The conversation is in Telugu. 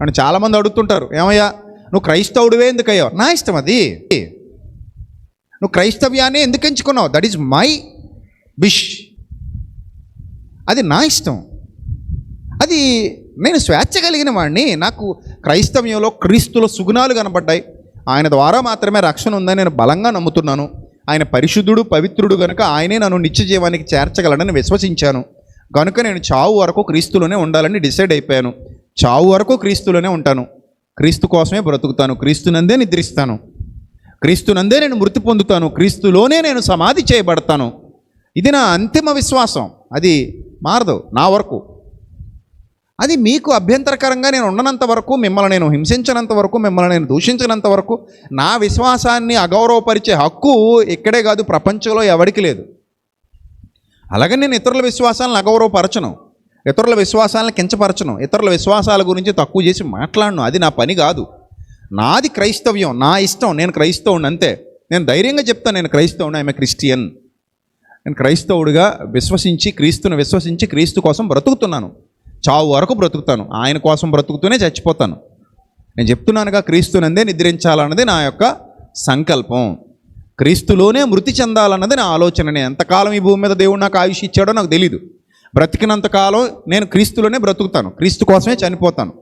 అని చాలామంది అడుగుతుంటారు, ఏమయ్యా నువ్వు క్రైస్తవుడివే ఎందుకయ్యో? నా ఇష్టం అది. నువ్వు క్రైస్తవ్యాన్ని ఎందుకు ఎంచుకున్నావు? That is my wish. అది నా ఇష్టం. అది నేను స్వేచ్ఛ కలిగిన వాడిని. నాకు క్రైస్తవ్యంలో క్రీస్తులో సుగుణాలు కనబడ్డాయి. ఆయన ద్వారా మాత్రమే రక్షణ ఉందని నేను బలంగా నమ్ముతున్నాను. ఆయన పరిశుద్ధుడు, పవిత్రుడు కనుక ఆయనే నన్ను నిత్య జీవానికి చేర్చగలడని విశ్వసించాను. కనుక నేను చావు వరకు క్రీస్తులోనే ఉండాలని డిసైడ్ అయిపోయాను. చావు వరకు క్రీస్తులోనే ఉంటాను. క్రీస్తు కోసమే బ్రతుకుతాను. క్రీస్తునందే నిద్రిస్తాను. క్రీస్తునందే నేను మృతి పొందుతాను. క్రీస్తులోనే నేను సమాధి చేయబడతాను. ఇది నా అంతిమ విశ్వాసం. అది మారదు నా వరకు. అది మీకు అభ్యంతరకరంగా నేను ఉండనంత వరకు, మిమ్మల్ని నేను హింసించినంత వరకు, మిమ్మల్ని నేను దూషించినంత వరకు నా విశ్వాసాన్ని అగౌరవపరిచే హక్కు ఇక్కడే కాదు, ప్రపంచంలో ఎవరికి లేదు. అలాగే నేను ఇతరుల విశ్వాసాలను అగౌరవపరచను, ఇతరుల విశ్వాసాలను కించపరచను, ఇతరుల విశ్వాసాల గురించి తక్కువ చేసి మాట్లాడను. అది నా పని కాదు. నాది క్రైస్తవ్యం, నా ఇష్టం. నేను క్రైస్తవుని అంతే. నేను ధైర్యంగా చెప్తాను, నేను క్రైస్తవుని, ఐఎమ్ ఏ క్రిస్టియన్. నేను క్రైస్తవుడిగా విశ్వసించి, క్రీస్తుని విశ్వసించి క్రీస్తు కోసం బ్రతుకుతున్నాను. చావు వరకు బ్రతుకుతాను. ఆయన కోసం బ్రతుకుతూనే చచ్చిపోతాను. నేను చెప్తున్నానుగా, క్రీస్తునందే నిద్రించాలన్నది నా యొక్క సంకల్పం. క్రీస్తులోనే మృతి చెందాలన్నది నా ఆలోచన. నేను ఎంతకాలం ఈ భూమి మీద దేవుడు నాకు ఆయుష్ ఇచ్చాడో నాకు తెలీదు. బ్రతికినంతకాలం నేను క్రీస్తులోనే బ్రతుకుతాను. క్రీస్తు కోసమే చనిపోతాను.